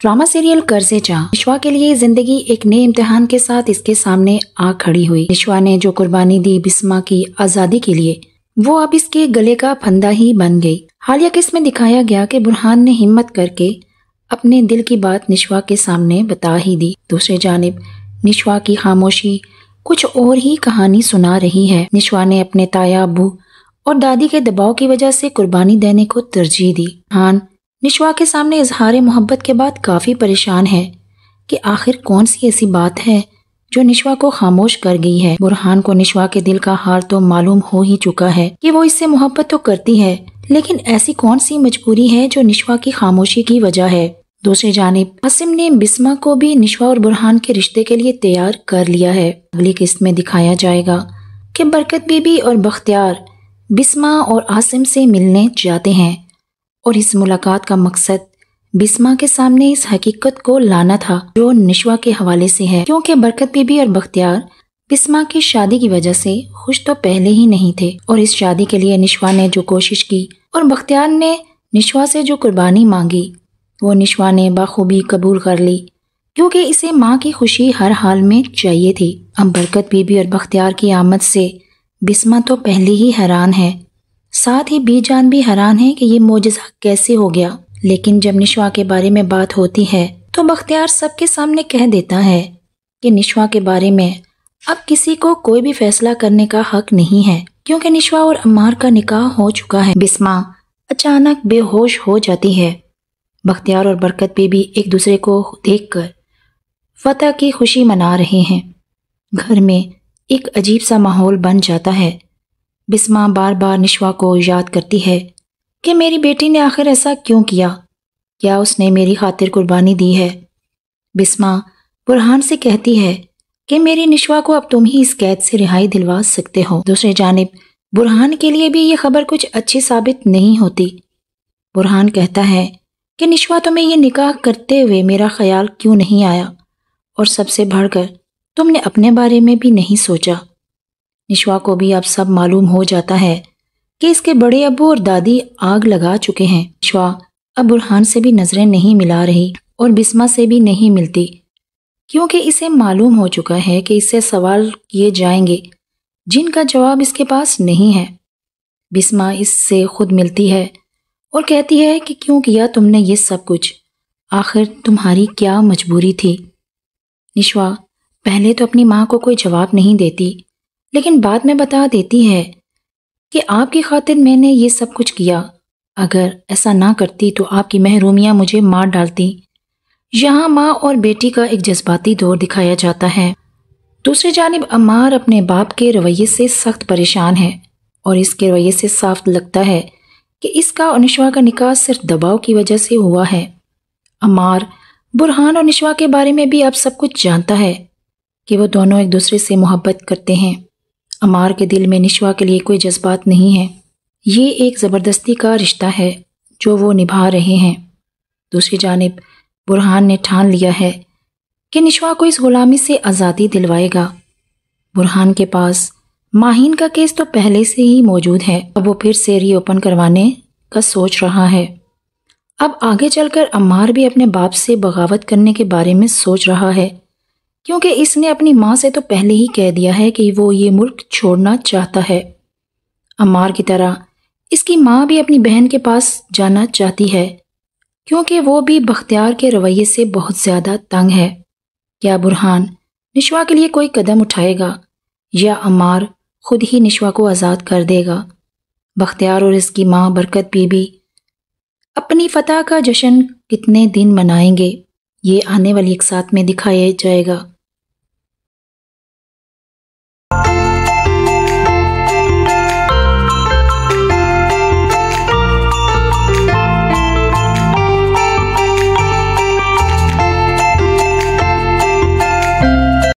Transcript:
Drama serial कर्ज़े जहाँ निश्वा के लिए जिंदगी एक नए इम्तिहान के साथ इसके सामने आ खड़ी हुई। निश्वा ने जो कुर्बानी दी बिस्मा की आज़ादी के लिए, वो अब इसके गले का फंदा ही बन गई। हालिया किस्त में दिखाया गया कि बुरहान ने हिम्मत करके अपने दिल की बात निश्वा के सामने बता ही दी। दूसरी जानिब निश्वा की खामोशी कुछ और ही कहानी सुना रही है। निश्वा ने अपने ताया, अब्बू और दादी के दबाव की वजह से कुर्बानी देने को तरजीह दी। बुरहान निश्वा के सामने इजहार मोहब्बत के बाद काफी परेशान है कि आखिर कौन सी ऐसी बात है जो निश्वा को खामोश कर गई है। बुरहान को निश्वा के दिल का हाल तो मालूम हो ही चुका है कि वो इससे मोहब्बत तो करती है, लेकिन ऐसी कौन सी मजबूरी है जो निश्वा की खामोशी की वजह है। दूसरी जानिब आसिम ने बिस्मा को भी निश्वा और बुरहान के रिश्ते के लिए तैयार कर लिया है। अगली किस्त में दिखाया जाएगा कि बरकत बीबी और बख्तियार बिस्मा और आसिम से मिलने जाते हैं और इस मुलाकात का मकसद बिस्मा के सामने इस हकीकत को लाना था जो निश्वा के हवाले से है, क्योंकि बरकत बीबी और बख्तियार बिस्मा की शादी की वजह से खुश तो पहले ही नहीं थे और इस शादी के लिए निश्वा ने जो कोशिश की और बख्तियार ने निश्वा से जो कुर्बानी मांगी वो निश्वा ने बाखूबी कबूल कर ली, क्योंकि इसे माँ की खुशी हर हाल में चाहिए थी। अब बरकत बीबी और बख्तियार की आमद से बिस्मा तो पहले ही हैरान है, साथ ही बीजान भी हैरान है कि ये मोजज़ा कैसे हो गया। लेकिन जब निश्वा के बारे में बात होती है तो बख्तियार सबके सामने कह देता है कि निश्वा के बारे में अब किसी को कोई भी फैसला करने का हक नहीं है, क्योंकि निश्वा और अम्मार का निकाह हो चुका है। बिस्मा अचानक बेहोश हो जाती है। बख्तियार और बरकत बीबी एक दूसरे को देखकर फतह की खुशी मना रहे हैं। घर में एक अजीब सा माहौल बन जाता है। बिस्मा बार बार निश्वा को याद करती है कि मेरी बेटी ने आखिर ऐसा क्यों किया, क्या उसने मेरी खातिर कुर्बानी दी है। बिस्मा बुरहान से कहती है कि मेरी निश्वा को अब तुम ही इस कैद से रिहाई दिलवा सकते हो। दूसरी जानिब बुरहान के लिए भी ये खबर कुछ अच्छी साबित नहीं होती। बुरहान कहता है कि निश्वा तुम्हें ये निकाह करते हुए मेरा ख्याल क्यों नहीं आया, और सबसे बढ़कर तुमने अपने बारे में भी नहीं सोचा। निश्वा को भी अब सब मालूम हो जाता है कि इसके बड़े अब्बू और दादी आग लगा चुके हैं। निश्वा अब बुरहान से भी नजरें नहीं मिला रही और बिस्मा से भी नहीं मिलती, क्योंकि इसे मालूम हो चुका है कि इससे सवाल किए जाएंगे जिनका जवाब इसके पास नहीं है। बिस्मा इससे खुद मिलती है और कहती है कि क्यों किया तुमने ये सब कुछ, आखिर तुम्हारी क्या मजबूरी थी। निश्वा पहले तो अपनी माँ को कोई जवाब नहीं देती, लेकिन बाद में बता देती है कि आपकी खातिर मैंने ये सब कुछ किया, अगर ऐसा ना करती तो आपकी महरूमियाँ मुझे मार डालती। यहाँ माँ और बेटी का एक जज्बाती दौर दिखाया जाता है। दूसरी जानिब अम्मार अपने बाप के रवैये से सख्त परेशान है और इसके रवैये से साफ लगता है कि इसका और निश्वा का निकाह सिर्फ दबाव की वजह से हुआ है। अम्मार बुरहान और निश्वा के बारे में भी अब सब कुछ जानता है कि वो दोनों एक दूसरे से मोहब्बत करते हैं। अम्मार के दिल में निश्वा के लिए कोई जज्बात नहीं है, ये एक ज़बरदस्ती का रिश्ता है जो वो निभा रहे हैं। दूसरी जानिब बुरहान ने ठान लिया है कि निश्वा को इस गुलामी से आज़ादी दिलवाएगा। बुरहान के पास माहीन का केस तो पहले से ही मौजूद है, अब वो फिर से रीओपन करवाने का सोच रहा है। अब आगे चलकर अम्मार भी अपने बाप से बगावत करने के बारे में सोच रहा है, क्योंकि इसने अपनी माँ से तो पहले ही कह दिया है कि वो ये मुल्क छोड़ना चाहता है। अम्मार की तरह इसकी माँ भी अपनी बहन के पास जाना चाहती है, क्योंकि वो भी बख्तियार के रवैये से बहुत ज़्यादा तंग है। क्या बुरहान निश्वा के लिए कोई कदम उठाएगा या अम्मार खुद ही निश्वा को आज़ाद कर देगा। बख्तियार और इसकी माँ बरकत बीबी अपनी फतह का जश्न कितने दिन मनाएंगे, ये आने वाली एक साथ में दिखाया जाएगा।